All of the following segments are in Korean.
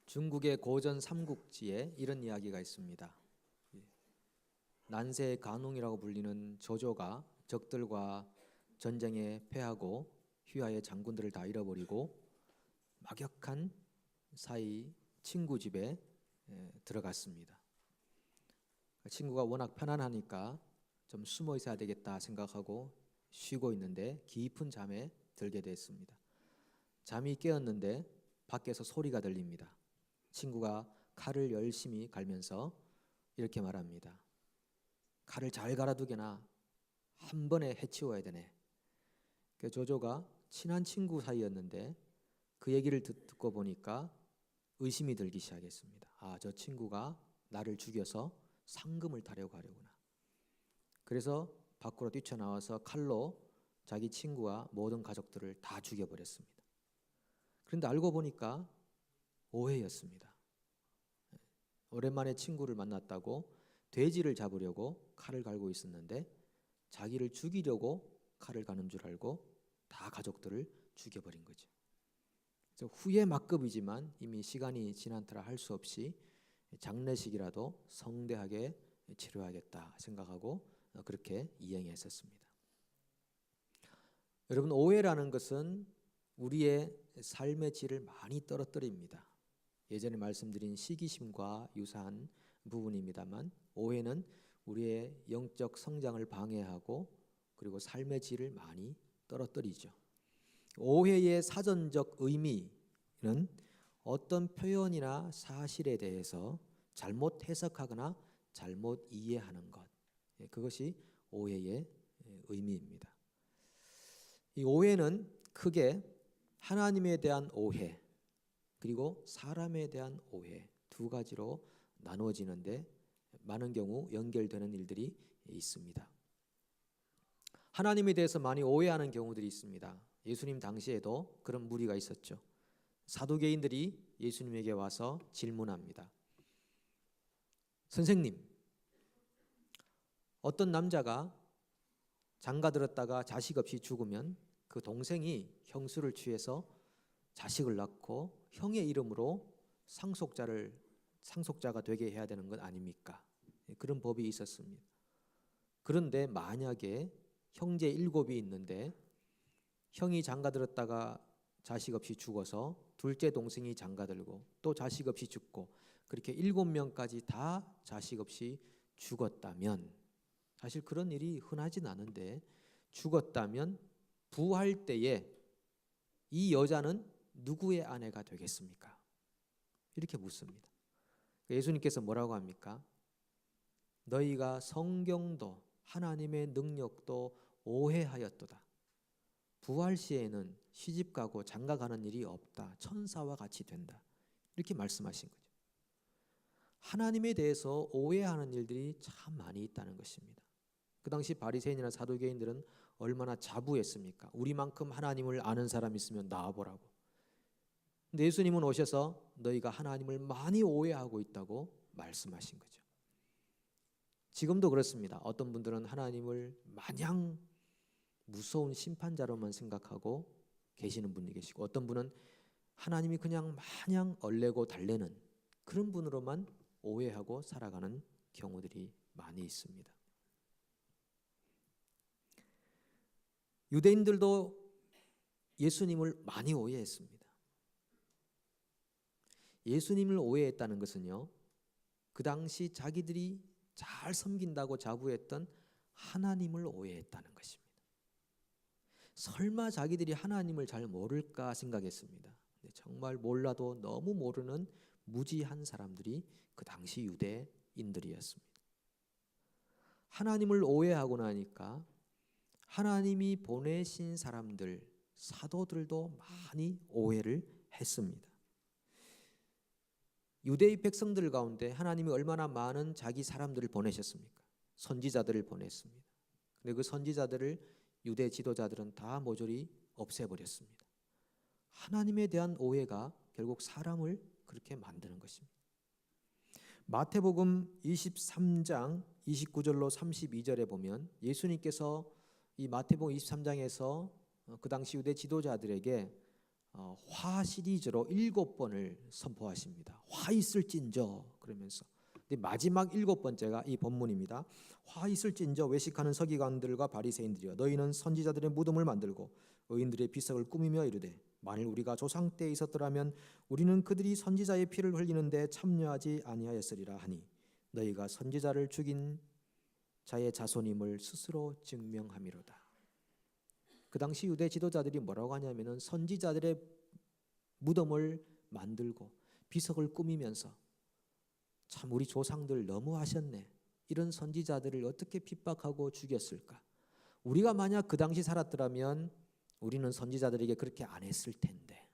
중국의 고전 삼국지에 이런 이야기가 있습니다. 난세의 간웅이라고 불리는 조조가 적들과 전쟁에 패하고 휘하의 장군들을 다 잃어버리고 막역한 사이 친구 집에 들어갔습니다. 친구가 워낙 편안하니까 좀 숨어 있어야 되겠다 생각하고 쉬고 있는데 깊은 잠에 들게 됐습니다. 잠이 깨었는데 밖에서 소리가 들립니다. 친구가 칼을 열심히 갈면서 이렇게 말합니다. 칼을 잘 갈아두게나 한 번에 해치워야 되네. 조조가 친한 친구 사이였는데 그 얘기를 듣고 보니까 의심이 들기 시작했습니다. 저 친구가 나를 죽여서 상금을 타려고 하려구나. 그래서 밖으로 뛰쳐나와서 칼로 자기 친구와 모든 가족들을 다 죽여버렸습니다. 그런데 알고 보니까 오해였습니다. 오랜만에 친구를 만났다고 돼지를 잡으려고 칼을 갈고 있었는데 자기를 죽이려고 칼을 가는 줄 알고 다 가족들을 죽여버린 거죠. 그래서 후회 막급이지만 이미 시간이 지난 터라 할 수 없이 장례식이라도 성대하게 치러야겠다 생각하고 그렇게 이행했었습니다. 여러분, 오해라는 것은 우리의 삶의 질을 많이 떨어뜨립니다. 예전에 말씀드린 시기심과 유사한 부분입니다만 오해는 우리의 영적 성장을 방해하고 그리고 삶의 질을 많이 떨어뜨리죠. 오해의 사전적 의미는 어떤 표현이나 사실에 대해서 잘못 해석하거나 잘못 이해하는 것, 그것이 오해의 의미입니다. 이 오해는 크게 하나님에 대한 오해 그리고 사람에 대한 오해 두 가지로 나누어지는데 많은 경우 연결되는 일들이 있습니다. 하나님에 대해서 많이 오해하는 경우들이 있습니다. 예수님 당시에도 그런 무리가 있었죠. 사두개인들이 예수님에게 와서 질문합니다. 선생님, 어떤 남자가 장가들었다가 자식 없이 죽으면 그 동생이 형수를 취해서 자식을 낳고 형의 이름으로 상속자가 되게 해야 되는 것 아닙니까? 그런 법이 있었습니다. 그런데 만약에 형제 7이 있는데 형이 장가들었다가 자식 없이 죽어서 둘째 동생이 장가들고 또 자식 없이 죽고 그렇게 7명까지 다 자식 없이 죽었다면, 사실 그런 일이 흔하진 않은데 죽었다면 부활 때에 이 여자는 누구의 아내가 되겠습니까? 이렇게 묻습니다. 예수님께서 뭐라고 합니까? 너희가 성경도 하나님의 능력도 오해하였도다. 부활 시에는 시집가고 장가가는 일이 없다. 천사와 같이 된다. 이렇게 말씀하신 거죠. 하나님에 대해서 오해하는 일들이 참 많이 있다는 것입니다. 그 당시 바리새인이나 사두개인들은 얼마나 자부했습니까? 우리만큼 하나님을 아는 사람 있으면 나와보라고. 근데 예수님은 오셔서 너희가 하나님을 많이 오해하고 있다고 말씀하신 거죠. 지금도 그렇습니다. 어떤 분들은 하나님을 마냥 무서운 심판자로만 생각하고 계시는 분이 계시고 어떤 분은 하나님이 그냥 마냥 얼레고 달래는 그런 분으로만 오해하고 살아가는 경우들이 많이 있습니다. 유대인들도 예수님을 많이 오해했습니다. 예수님을 오해했다는 것은요, 그 당시 자기들이 잘 섬긴다고 자부했던 하나님을 오해했다는 것입니다. 설마 자기들이 하나님을 잘 모를까 생각했습니다. 정말 몰라도 너무 모르는 무지한 사람들이 그 당시 유대인들이었습니다. 하나님을 오해하고 나니까 하나님이 보내신 사람들, 사도들도 많이 오해를 했습니다. 유대의 백성들 가운데 하나님이 얼마나 많은 자기 사람들을 보내셨습니까? 선지자들을 보냈습니다. 근데 그 선지자들을 유대 지도자들은 다 모조리 없애버렸습니다. 하나님에 대한 오해가 결국 사람을 그렇게 만드는 것입니다. 마태복음 23장 29절로 32절에 보면 예수님께서 이 마태복음 23장에서 그 당시 유대 지도자들에게 화 시리즈로 7번을 선포하십니다. 화 있을진저 그러면서. 근데 마지막 7번째가 이 본문입니다. 화 있을진저 외식하는 서기관들과 바리새인들이여 너희는 선지자들의 무덤을 만들고 의인들의 비석을 꾸미며 이르되 만일 우리가 조상 때에 있었더라면 우리는 그들이 선지자의 피를 흘리는데 참여하지 아니하였으리라 하니 너희가 선지자를 죽인 자의 자손임을 스스로 증명함이로다. 그 당시 유대 지도자들이 뭐라고 하냐면은 선지자들의 무덤을 만들고 비석을 꾸미면서 참 우리 조상들 너무하셨네. 이런 선지자들을 어떻게 핍박하고 죽였을까? 우리가 만약 그 당시 살았더라면 우리는 선지자들에게 그렇게 안 했을 텐데.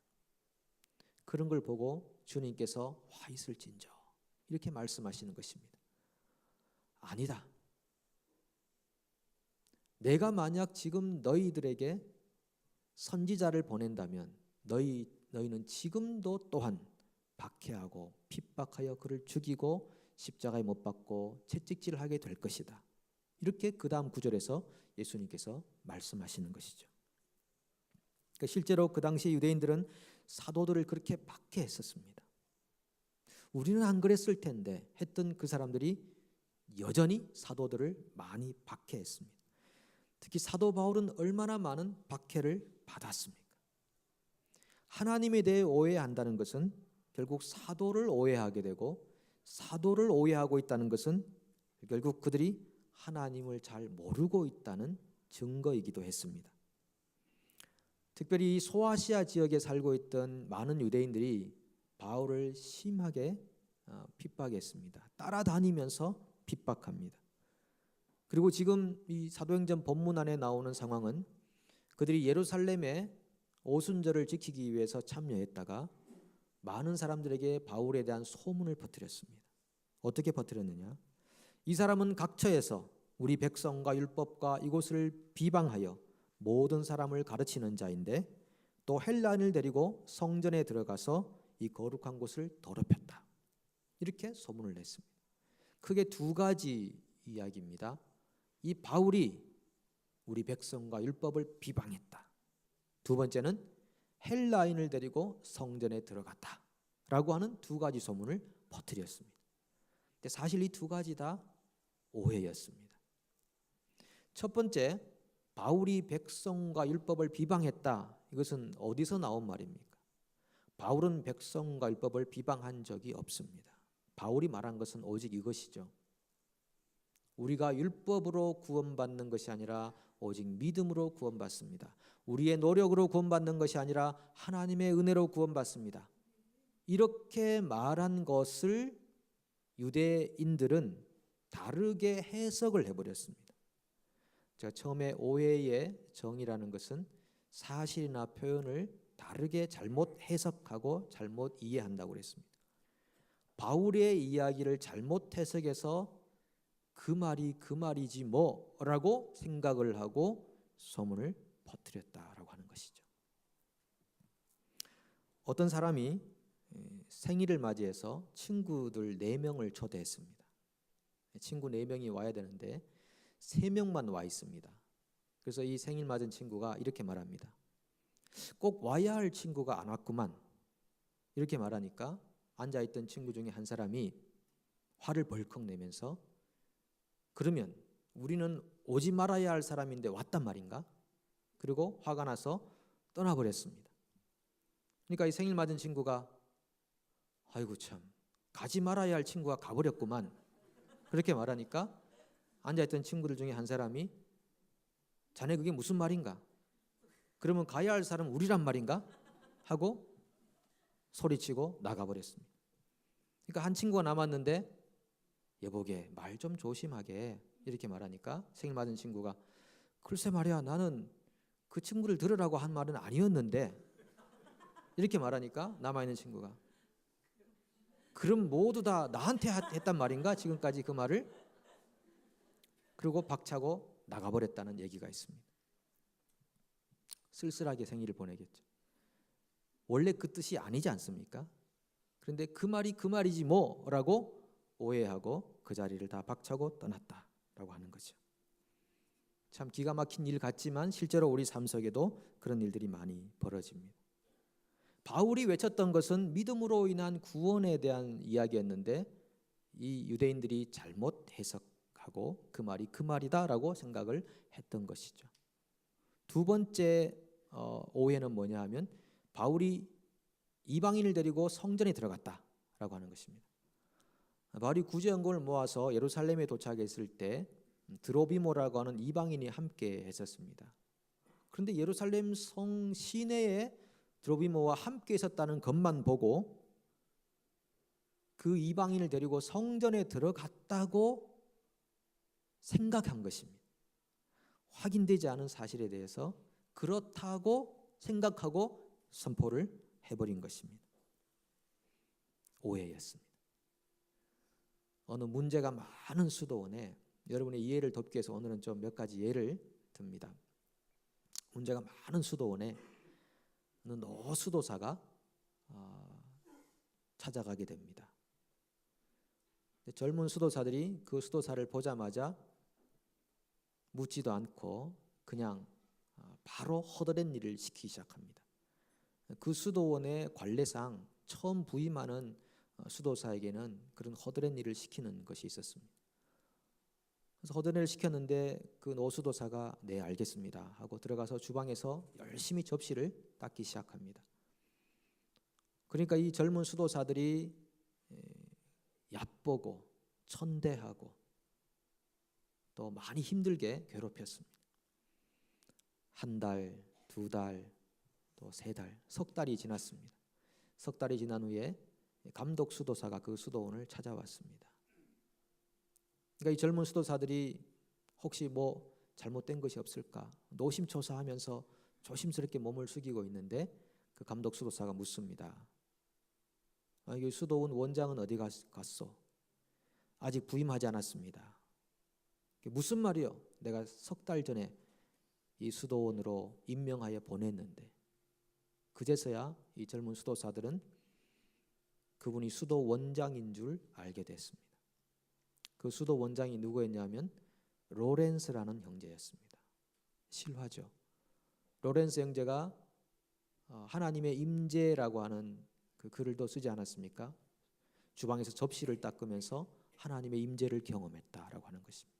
그런 걸 보고 주님께서 화 있을진저 이렇게 말씀하시는 것입니다. 아니다. 내가 만약 지금 너희들에게 선지자를 보낸다면 너희는 지금도 또한 박해하고 핍박하여 그를 죽이고 십자가에 못 박고 채찍질을 하게 될 것이다. 이렇게 그 다음 구절에서 예수님께서 말씀하시는 것이죠. 그러니까 실제로 그 당시 유대인들은 사도들을 그렇게 박해했었습니다. 우리는 안 그랬을 텐데 했던 그 사람들이 여전히 사도들을 많이 박해했습니다. 특히 사도 바울은 얼마나 많은 박해를 받았습니까? 하나님에 대해 오해한다는 것은 결국 사도를 오해하게 되고 사도를 오해하고 있다는 것은 결국 그들이 하나님을 잘 모르고 있다는 증거이기도 했습니다. 특별히 소아시아 지역에 살고 있던 많은 유대인들이 바울을 심하게 핍박했습니다. 따라다니면서 핍박합니다. 그리고 지금 이 사도행전 본문 안에 나오는 상황은 그들이 예루살렘에 오순절을 지키기 위해서 참여했다가 많은 사람들에게 바울에 대한 소문을 퍼뜨렸습니다. 어떻게 퍼뜨렸느냐? 이 사람은 각처에서 우리 백성과 율법과 이곳을 비방하여 모든 사람을 가르치는 자인데 또 헬라인을 데리고 성전에 들어가서 이 거룩한 곳을 더럽혔다. 이렇게 소문을 냈습니다. 크게 두 가지 이야기입니다. 이 바울이 우리 백성과 율법을 비방했다. 두 번째는 헬라인을 데리고 성전에 들어갔다 라고 하는 두 가지 소문을 퍼뜨렸습니다. 근데 사실 이 두 가지 다 오해였습니다. 첫 번째, 바울이 백성과 율법을 비방했다. 이것은 어디서 나온 말입니까? 바울은 백성과 율법을 비방한 적이 없습니다. 바울이 말한 것은 오직 이것이죠. 우리가 율법으로 구원받는 것이 아니라 오직 믿음으로 구원받습니다. 우리의 노력으로 구원받는 것이 아니라 하나님의 은혜로 구원받습니다. 이렇게 말한 것을 유대인들은 다르게 해석을 해버렸습니다. 제가 처음에 오해의 정의라는 것은 사실이나 표현을 다르게 잘못 해석하고 잘못 이해한다고 그랬습니다. 바울의 이야기를 잘못 해석해서 그 말이 그 말이지 뭐라고 생각을 하고 소문을 퍼뜨렸다라고 하는 것이죠. 어떤 사람이 생일을 맞이해서 친구들 4명을 초대했습니다. 친구 4명이 와야 되는데 3명만 와 있습니다. 그래서 이 생일 맞은 친구가 이렇게 말합니다. 꼭 와야 할 친구가 안 왔구만. 이렇게 말하니까 앉아있던 친구 중에 한 사람이 화를 벌컥 내면서 그러면 우리는 오지 말아야 할 사람인데 왔단 말인가? 그리고 화가 나서 떠나버렸습니다. 그러니까 이 생일 맞은 친구가 아이고 참 가지 말아야 할 친구가 가버렸구만. 그렇게 말하니까 앉아있던 친구들 중에 한 사람이 자네 그게 무슨 말인가? 그러면 가야 할 사람은 우리란 말인가? 하고 소리치고 나가버렸습니다. 그러니까 한 친구가 남았는데 여보게 말 좀 조심하게 이렇게 말하니까 생일 맞은 친구가 글쎄 말이야 나는 그 친구를 들으라고 한 말은 아니었는데 이렇게 말하니까 남아있는 친구가 그럼 모두 다 나한테 했단 말인가 지금까지 그 말을? 그리고 박차고 나가버렸다는 얘기가 있습니다. 쓸쓸하게 생일을 보내겠죠. 원래 그 뜻이 아니지 않습니까? 그런데 그 말이 그 말이지 뭐라고 오해하고 그 자리를 다 박차고 떠났다라고 하는 거죠. 참 기가 막힌 일 같지만 실제로 우리 삶 속에도 그런 일들이 많이 벌어집니다. 바울이 외쳤던 것은 믿음으로 인한 구원에 대한 이야기였는데 이 유대인들이 잘못 해석하고 그 말이 그 말이다라고 생각을 했던 것이죠. 두 번째 오해는 뭐냐 하면 바울이 이방인을 데리고 성전에 들어갔다라고 하는 것입니다. 바울이 구제연금을 모아서 예루살렘에 도착했을 때 드로비모라고 하는 이방인이 함께 했었습니다. 그런데 예루살렘 성 시내에 드로비모와 함께 있었다는 것만 보고 그 이방인을 데리고 성전에 들어갔다고 생각한 것입니다. 확인되지 않은 사실에 대해서 그렇다고 생각하고 선포를 해버린 것입니다. 오해였습니다. 어느 문제가 많은 수도원에 여러분의 이해를 돕기 위해서 오늘은 좀 몇 가지 예를 듭니다. 문제가 많은 수도원에 어느 노수도사가 찾아가게 됩니다. 젊은 수도사들이 그 수도사를 보자마자 묻지도 않고 그냥 바로 허드렛 일을 시키기 시작합니다. 그 수도원의 관례상 처음 부임하는 수도사에게는 그런 허드렛 일을 시키는 것이 있었습니다. 그래서 허드렛을 시켰는데 그 노수도사가 네 알겠습니다 하고 들어가서 주방에서 열심히 접시를 닦기 시작합니다. 그러니까 이 젊은 수도사들이 얕보고 천대하고 또 많이 힘들게 괴롭혔습니다. 한 달, 두 달, 또 세 달, 석 달이 지났습니다. 석 달이 지난 후에 감독 수도사가 그 수도원을 찾아왔습니다. 그러니까 이 젊은 수도사들이 혹시 뭐 잘못된 것이 없을까 노심초사하면서 조심스럽게 몸을 숙이고 있는데 그 감독 수도사가 묻습니다. 이 수도원 원장은 어디 갔어? 아직 부임하지 않았습니다. 무슨 말이요? 내가 석 달 전에 이 수도원으로 임명하여 보냈는데 그제서야 이 젊은 수도사들은 그분이 수도원장인 줄 알게 됐습니다. 그 수도원장이 누구였냐면 로렌스라는 형제였습니다. 실화죠. 로렌스 형제가 하나님의 임재라고 하는 그 글도 쓰지 않았습니까? 주방에서 접시를 닦으면서 하나님의 임재를 경험했다라고 하는 것입니다.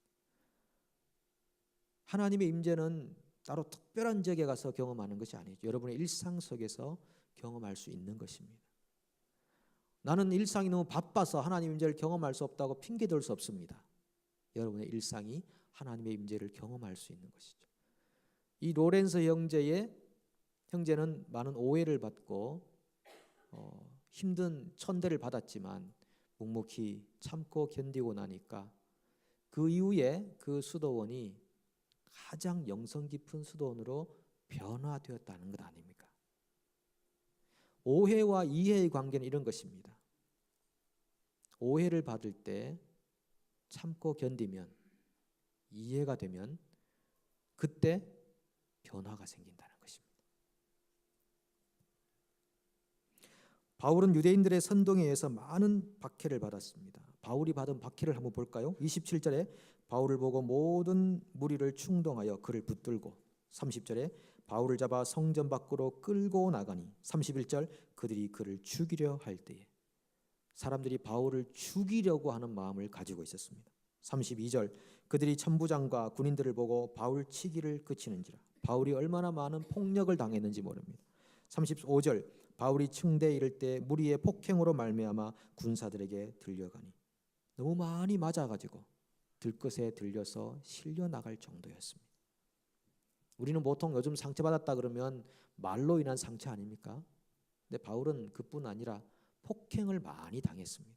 하나님의 임재는 따로 특별한 지역에 가서 경험하는 것이 아니죠. 여러분의 일상 속에서 경험할 수 있는 것입니다. 나는 일상이 너무 바빠서 하나님의 임재를 경험할 수 없다고 핑계댈 수 없습니다. 여러분의 일상이 하나님의 임재를 경험할 수 있는 것이죠. 이 로렌스 형제는 많은 오해를 받고 힘든 천대를 받았지만 묵묵히 참고 견디고 나니까 그 이후에 그 수도원이 가장 영성 깊은 수도원으로 변화되었다는 것 아닙니까? 오해와 이해의 관계는 이런 것입니다. 오해를 받을 때 참고 견디면 이해가 되면 그때 변화가 생긴다는 것입니다. 바울은 유대인들의 선동에 의해서 많은 박해를 받았습니다. 바울이 받은 박해를 한번 볼까요? 27절에 바울을 보고 모든 무리를 충동하여 그를 붙들고 30절에 바울을 잡아 성전 밖으로 끌고 나가니 31절 그들이 그를 죽이려 할 때에 사람들이 바울을 죽이려고 하는 마음을 가지고 있었습니다. 32절 그들이 천부장과 군인들을 보고 바울 치기를 그치는지라 바울이 얼마나 많은 폭력을 당했는지 모릅니다. 35절 바울이 층대에 이를 때 무리의 폭행으로 말미암아 군사들에게 들려가니 너무 많이 맞아가지고 들것에 들려서 실려 나갈 정도였습니다. 우리는 보통 요즘 상처받았다 그러면 말로 인한 상처 아닙니까? 근데 바울은 그뿐 아니라 폭행을 많이 당했습니다.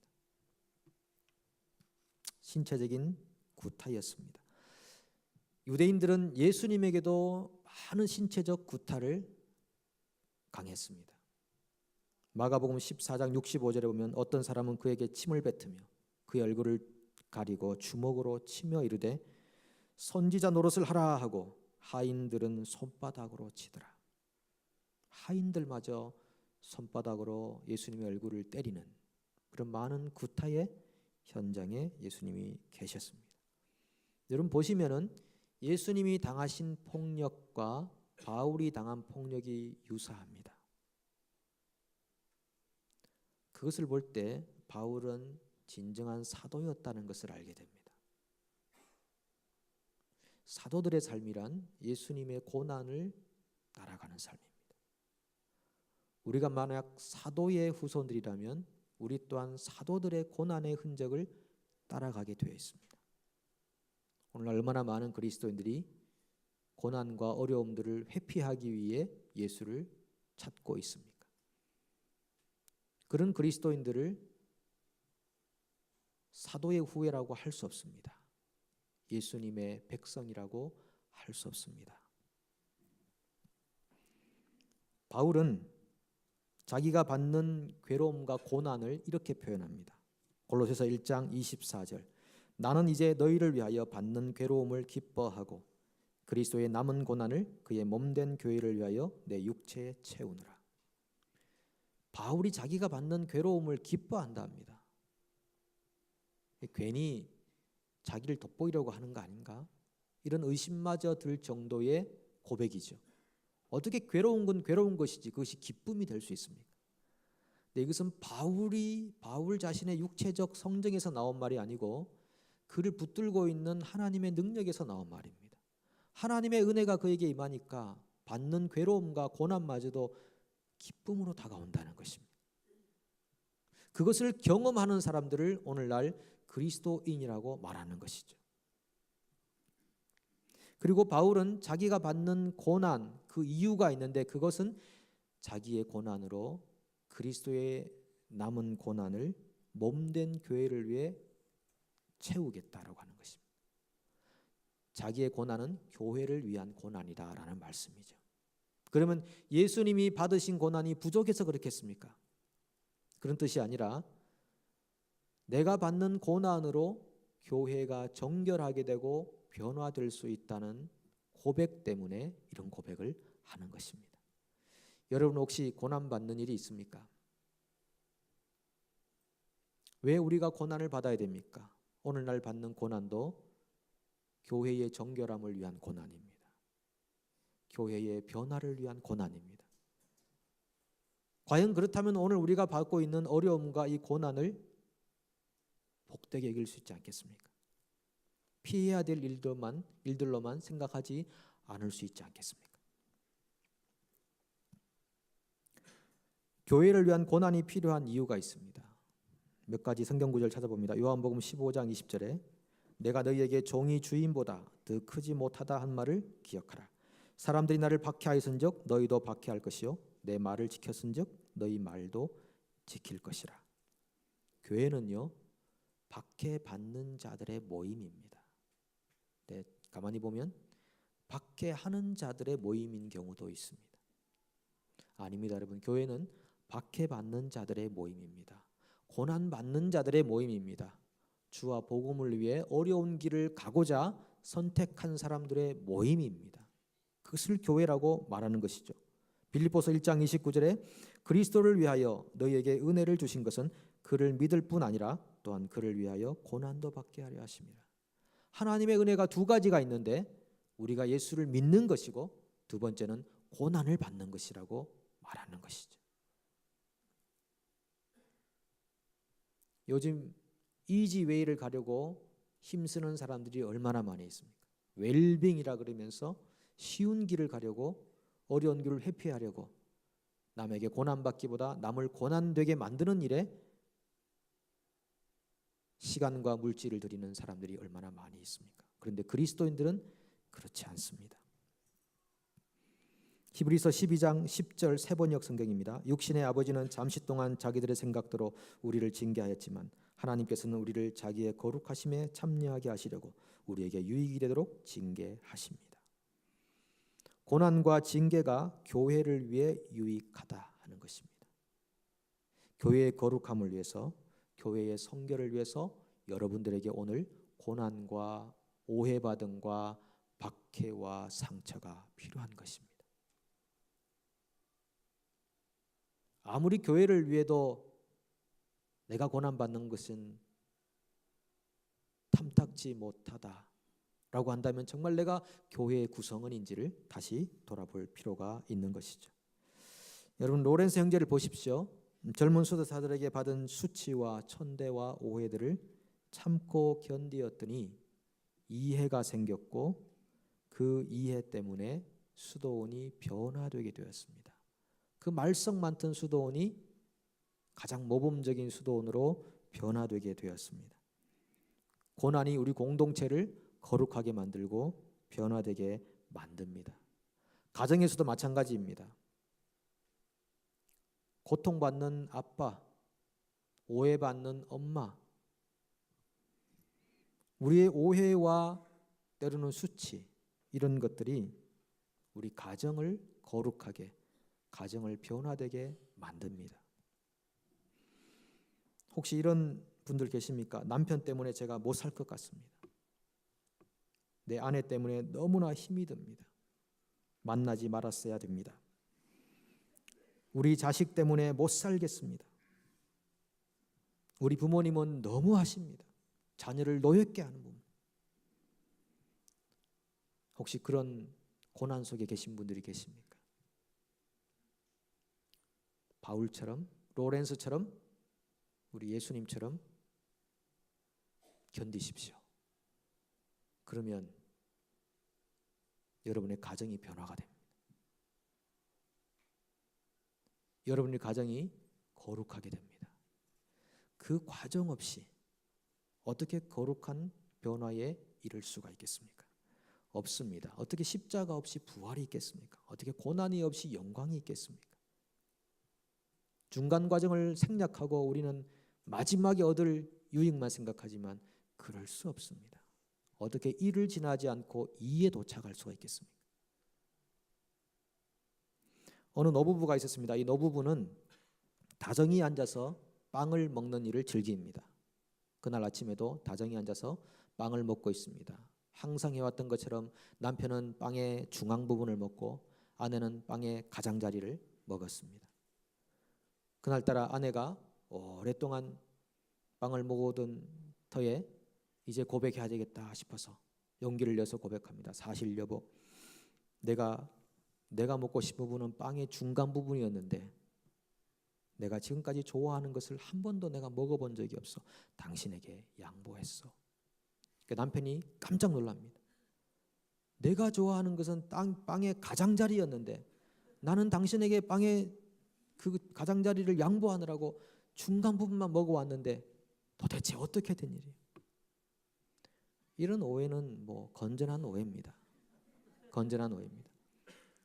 신체적인 구타였습니다. 유대인들은 예수님에게도 많은 신체적 구타를 강했습니다. 마가복음 14장 65절에 보면 어떤 사람은 그에게 침을 뱉으며 그의 얼굴을 가리고 주먹으로 치며 이르되 선지자 노릇을 하라 하고 하인들은 손바닥으로 치더라. 하인들마저 손바닥으로 예수님의 얼굴을 때리는 그런 많은 구타의 현장에 예수님이 계셨습니다. 여러분 보시면은 예수님이 당하신 폭력과 바울이 당한 폭력이 유사합니다. 그것을 볼 때 바울은 진정한 사도였다는 것을 알게 됩니다. 사도들의 삶이란 예수님의 고난을 따라가는 삶입니다. 우리가 만약 사도의 후손들이라면 우리 또한 사도들의 고난의 흔적을 따라가게 되어 있습니다. 오늘날 얼마나 많은 그리스도인들이 고난과 어려움들을 회피하기 위해 예수를 찾고 있습니까? 그런 그리스도인들을 사도의 후예라고 할 수 없습니다. 예수님의 백성이라고 할 수 없습니다. 바울은 자기가 받는 괴로움과 고난을 이렇게 표현합니다. 골로새서 1장 24절. 나는 이제 너희를 위하여 받는 괴로움을 기뻐하고 그리스도의 남은 고난을 그의 몸된 교회를 위하여 내 육체에 채우느라. 바울이 자기가 받는 괴로움을 기뻐한다 합니다. 괜히 자기를 돋보이려고 하는 거 아닌가? 이런 의심마저 들 정도의 고백이죠. 어떻게 괴로운 건 괴로운 것이지 그것이 기쁨이 될 수 있습니까? 근데 이것은 바울 자신의 육체적 성정에서 나온 말이 아니고 그를 붙들고 있는 하나님의 능력에서 나온 말입니다. 하나님의 은혜가 그에게 임하니까 받는 괴로움과 고난마저도 기쁨으로 다가온다는 것입니다. 그것을 경험하는 사람들을 오늘날 그리스도인이라고 말하는 것이죠. 그리고 바울은 자기가 받는 고난, 그 이유가 있는데 그것은 자기의 고난으로 그리스도의 남은 고난을 몸된 교회를 위해 채우겠다라고 하는 것입니다. 자기의 고난은 교회를 위한 고난이다라는 말씀이죠. 그러면 예수님이 받으신 고난이 부족해서 그렇겠습니까? 그런 뜻이 아니라 내가 받는 고난으로 교회가 정결하게 되고 변화될 수 있다는 고백 때문에 이런 고백을 하는 것입니다. 여러분 혹시 고난받는 일이 있습니까? 왜 우리가 고난을 받아야 됩니까? 오늘날 받는 고난도 교회의 정결함을 위한 고난입니다. 교회의 변화를 위한 고난입니다. 과연 그렇다면 오늘 우리가 받고 있는 어려움과 이 고난을 복되게 이길 수 있지 않겠습니까? 피해야 될 일들로만 생각하지 않을 수 있지 않겠습니까? 교회를 위한 고난이 필요한 이유가 있습니다. 몇 가지 성경 구절 찾아봅니다. 요한복음 15장 20절에 내가 너희에게 종이 주인보다 더 크지 못하다 한 말을 기억하라. 사람들이 나를 박해하였은즉 너희도 박해할 것이요 내 말을 지켰은즉 너희 말도 지킬 것이라. 교회는요 박해받는 자들의 모임입니다. 네, 가만히 보면 박해하는 자들의 모임인 경우도 있습니다. 아닙니다, 여러분. 교회는 박해받는 자들의 모임입니다. 고난받는 자들의 모임입니다. 주와 복음을 위해 어려운 길을 가고자 선택한 사람들의 모임입니다. 그것을 교회라고 말하는 것이죠. 빌립보서 1장 29절에 그리스도를 위하여 너희에게 은혜를 주신 것은 그를 믿을 뿐 아니라 또한 그를 위하여 고난도 받게 하려 하심이라. 하나님의 은혜가 두 가지가 있는데 우리가 예수를 믿는 것이고 두 번째는 고난을 받는 것이라고 말하는 것이죠. 요즘 이지웨이를 가려고 힘쓰는 사람들이 얼마나 많이 있습니까? 웰빙이라 그러면서 쉬운 길을 가려고 어려운 길을 회피하려고 남에게 고난받기보다 남을 고난되게 만드는 일에 시간과 물질을 들이는 사람들이 얼마나 많이 있습니까? 그런데 그리스도인들은 그렇지 않습니다. 히브리서 12장 10절 세번역 성경입니다. 육신의 아버지는 잠시 동안 자기들의 생각대로 우리를 징계하였지만 하나님께서는 우리를 자기의 거룩하심에 참여하게 하시려고 우리에게 유익이 되도록 징계하십니다. 고난과 징계가 교회를 위해 유익하다 하는 것입니다. 교회의 거룩함을 위해서, 교회의 성결을 위해서 여러분들에게 오늘 고난과 오해받음과 박해와 상처가 필요한 것입니다. 아무리 교회를 위해도 내가 고난받는 것은 탐탁지 못하다라고 한다면 정말 내가 교회의 구성원인지를 다시 돌아볼 필요가 있는 것이죠. 여러분 로렌스 형제를 보십시오. 젊은 수도사들에게 받은 수치와 천대와 오해들을 참고 견디었더니 이해가 생겼고 그 이해 때문에 수도원이 변화되게 되었습니다. 그 말썽 많던 수도원이 가장 모범적인 수도원으로 변화되게 되었습니다. 고난이 우리 공동체를 거룩하게 만들고 변화되게 만듭니다. 가정에서도 마찬가지입니다. 고통받는 아빠, 오해받는 엄마, 우리의 오해와 때로는 수치, 이런 것들이 우리 가정을 거룩하게, 가정을 변화되게 만듭니다. 혹시 이런 분들 계십니까? 남편 때문에 제가 못 살 것 같습니다. 내 아내 때문에 너무나 힘이 듭니다. 만나지 말았어야 됩니다. 우리 자식 때문에 못 살겠습니다. 우리 부모님은 너무하십니다. 자녀를 노엽게 하는 부분. 혹시 그런 고난 속에 계신 분들이 계십니까? 바울처럼, 로렌스처럼, 우리 예수님처럼 견디십시오. 그러면 여러분의 가정이 변화가 됩니다. 여러분의 가정이 거룩하게 됩니다. 그 과정 없이 어떻게 거룩한 변화에 이를 수가 있겠습니까? 없습니다. 어떻게 십자가 없이 부활이 있겠습니까? 어떻게 고난이 없이 영광이 있겠습니까? 중간 과정을 생략하고 우리는 마지막에 얻을 유익만 생각하지만 그럴 수 없습니다. 어떻게 이를 지나지 않고 이에 도착할 수가 있겠습니까? 어느 노부부가 있었습니다. 이 노부부는 다정히 앉아서 빵을 먹는 일을 즐깁니다. 그날 아침에도 다정히 앉아서 빵을 먹고 있습니다. 항상 해왔던 것처럼 남편은 빵의 중앙 부분을 먹고 아내는 빵의 가장자리를 먹었습니다. 그날따라 아내가 오랫동안 빵을 먹어오던 터에 이제 고백해야 되겠다 싶어서 용기를 내서 고백합니다. 사실 여보, 내가 먹고 싶은 부분은 빵의 중간 부분이었는데 내가 지금까지 좋아하는 것을 한 번도 내가 먹어본 적이 없어. 당신에게 양보했어. 남편이 깜짝 놀랍니다. 내가 좋아하는 것은 빵의 가장자리였는데 나는 당신에게 빵의 그 가장자리를 양보하느라고 중간 부분만 먹어왔는데 도대체 어떻게 된 일이에요? 이런 오해는 건전한 오해입니다. 건전한 오해입니다.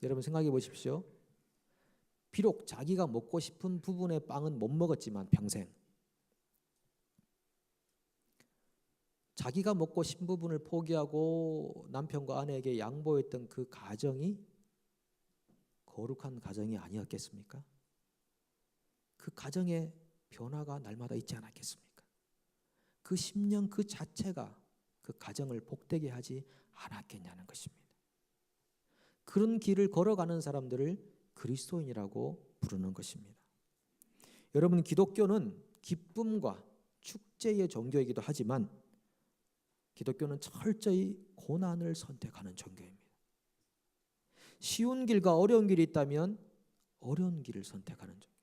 여러분 생각해 보십시오. 비록 자기가 먹고 싶은 부분의 빵은 못 먹었지만 평생 자기가 먹고 싶은 부분을 포기하고 남편과 아내에게 양보했던 그 가정이 거룩한 가정이 아니었겠습니까? 그 가정의 변화가 날마다 있지 않았겠습니까? 그 10년 그 자체가 그 가정을 복되게 하지 않았겠냐는 것입니다. 그런 길을 걸어가는 사람들을 그리스도인이라고 부르는 것입니다. 여러분, 기독교는 기쁨과 축제의 종교이기도 하지만 기독교는 철저히 고난을 선택하는 종교입니다. 쉬운 길과 어려운 길이 있다면 어려운 길을 선택하는 종교.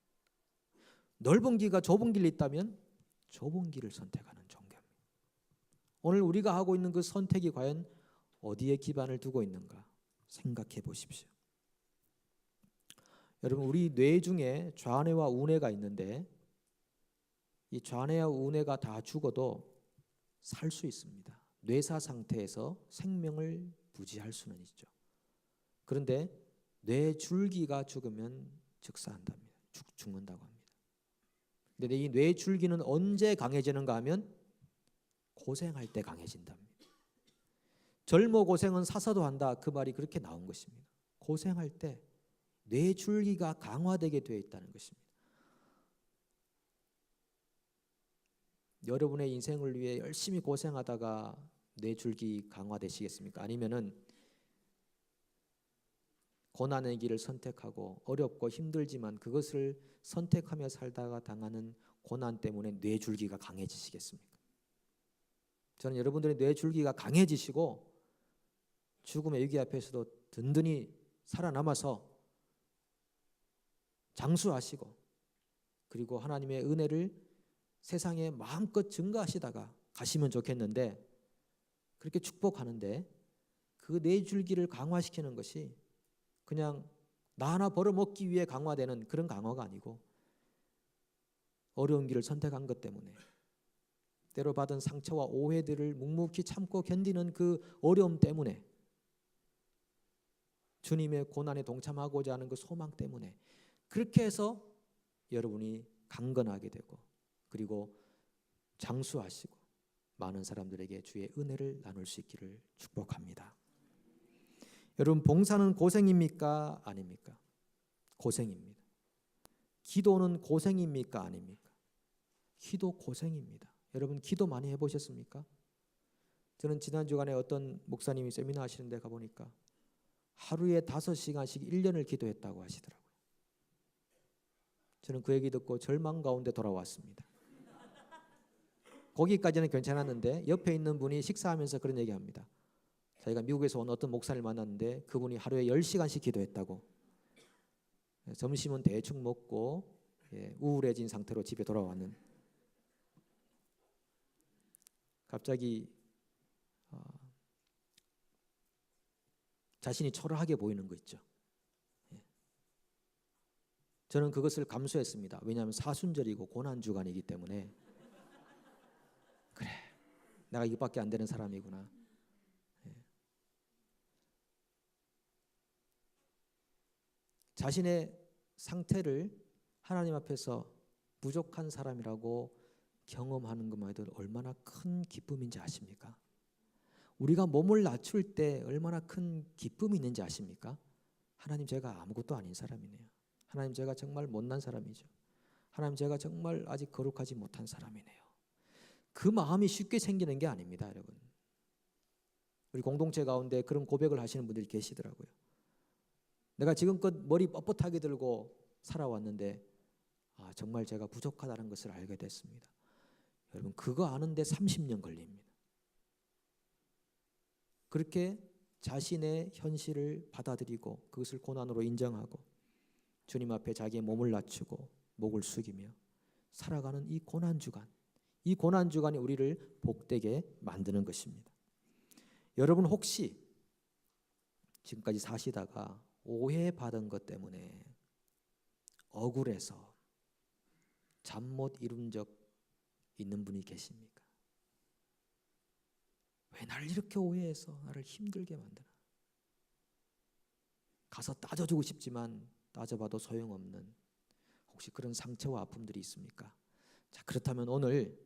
넓은 길과 좁은 길이 있다면 좁은 길을 선택하는 종교입니다. 오늘 우리가 하고 있는 그 선택이 과연 어디에 기반을 두고 있는가 생각해 보십시오. 여러분, 우리 뇌 중에 좌뇌와 우뇌가 있는데 이 좌뇌와 우뇌가 다 죽어도 살 수 있습니다. 뇌사 상태에서 생명을 부지할 수는 있죠. 그런데 뇌 줄기가 죽으면 즉사한답니다. 죽는다고 합니다. 근데 이 뇌 줄기는 언제 강해지는가 하면 고생할 때 강해진답니다. 젊어 고생은 사서도 한다. 그 말이 그렇게 나온 것입니다. 고생할 때 뇌 줄기가 강화되게 되어 있다는 것입니다. 여러분의 인생을 위해 열심히 고생하다가 뇌 줄기 강화되시겠습니까? 아니면은 고난의 길을 선택하고 어렵고 힘들지만 그것을 선택하며 살다가 당하는 고난 때문에 뇌 줄기가 강해지시겠습니까? 저는 여러분들의 뇌 줄기가 강해지시고 죽음의 위기 앞에서도 든든히 살아남아서 장수하시고 그리고 하나님의 은혜를 세상에 마음껏 증거하시다가 가시면 좋겠는데, 그렇게 축복하는데 그 내 줄기를 강화시키는 것이 그냥 나 하나 벌어먹기 위해 강화되는 그런 강화가 아니고, 어려운 길을 선택한 것 때문에 때로 받은 상처와 오해들을 묵묵히 참고 견디는 그 어려움 때문에, 주님의 고난에 동참하고자 하는 그 소망 때문에, 그렇게 해서 여러분이 강건하게 되고 그리고 장수하시고 많은 사람들에게 주의 은혜를 나눌 수 있기를 축복합니다. 여러분, 봉사는 고생입니까? 아닙니까? 고생입니다. 기도는 고생입니까? 아닙니까? 기도 고생입니다. 여러분, 기도 많이 해보셨습니까? 저는 지난 주간에 어떤 목사님이 세미나 하시는데 가보니까 하루에 5시간씩 1년을 기도했다고 하시더라고요. 저는 그 얘기 듣고 절망 가운데 돌아왔습니다. 거기까지는 괜찮았는데 옆에 있는 분이 식사하면서 그런 얘기합니다. 자기가 미국에서 온 어떤 목사를 만났는데 그분이 하루에 10시간씩 기도했다고. 점심은 대충 먹고 우울해진 상태로 집에 돌아왔는. 갑자기 자신이 초라하게 보이는 거 있죠. 저는 그것을 감수했습니다. 왜냐하면 사순절이고 고난주간이기 때문에, 그래, 내가 이것밖에 안 되는 사람이구나. 자신의 상태를 하나님 앞에서 부족한 사람이라고 경험하는 것만 해도 얼마나 큰 기쁨인지 아십니까? 우리가 몸을 낮출 때 얼마나 큰 기쁨이 있는지 아십니까? 하나님, 제가 아무것도 아닌 사람이네요. 하나님, 제가 정말 못난 사람이죠. 하나님, 제가 정말 아직 거룩하지 못한 사람이네요. 그 마음이 쉽게 생기는 게 아닙니다, 여러분. 우리 공동체 가운데 그런 고백을 하시는 분들이 계시더라고요. 내가 지금껏 머리 뻣뻣하게 들고 살아왔는데 정말 제가 부족하다는 것을 알게 됐습니다. 여러분, 그거 아는데 30년 걸립니다. 그렇게 자신의 현실을 받아들이고 그것을 고난으로 인정하고 주님 앞에 자기의 몸을 낮추고 목을 숙이며 살아가는 이 고난주간, 이 고난주간이 우리를 복되게 만드는 것입니다. 여러분, 혹시 지금까지 사시다가 오해받은 것 때문에 억울해서 잠 못 이룬 적 있는 분이 계십니까? 왜 나를 이렇게 오해해서 나를 힘들게 만드나? 가서 따져주고 싶지만 따져봐도 소용없는 혹시 그런 상처와 아픔들이 있습니까? 자, 그렇다면 오늘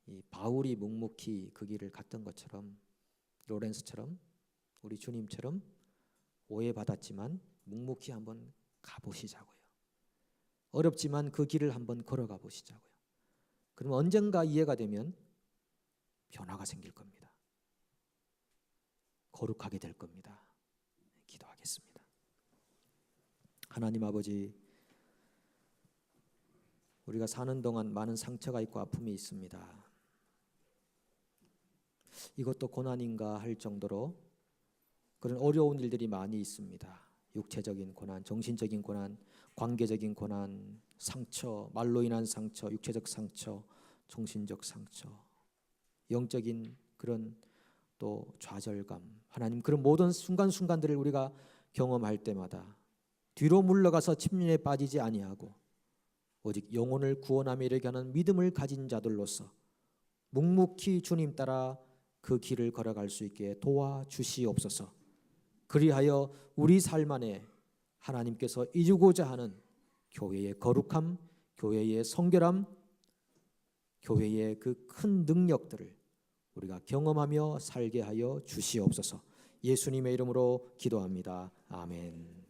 이 바울이 묵묵히 그 길을 갔던 것처럼, 로렌스처럼, 우리 주님처럼 오해받았지만 묵묵히 한번 가보시자고요. 어렵지만 그 길을 한번 걸어가 보시자고요. 그러면 언젠가 이해가 되면 변화가 생길 겁니다. 거룩하게 될 겁니다. 기도하겠습니다. 하나님 아버지, 우리가 사는 동안 많은 상처가 있고 아픔이 있습니다. 이것도 고난인가 할 정도로 그런 어려운 일들이 많이 있습니다. 육체적인 고난, 정신적인 고난, 관계적인 고난, 상처, 말로 인한 상처, 육체적 상처, 정신적 상처, 영적인 그런 또 좌절감, 하나님, 그런 모든 순간순간들을 우리가 경험할 때마다 뒤로 물러가서 침륜에 빠지지 아니하고 오직 영혼을 구원하며 이르게 하는 믿음을 가진 자들로서 묵묵히 주님 따라 그 길을 걸어갈 수 있게 도와주시옵소서. 그리하여 우리 삶 안에 하나님께서 이루고자 하는 교회의 거룩함, 교회의 성결함, 교회의 그 큰 능력들을 우리가 경험하며 살게 하여 주시옵소서. 예수님의 이름으로 기도합니다. 아멘.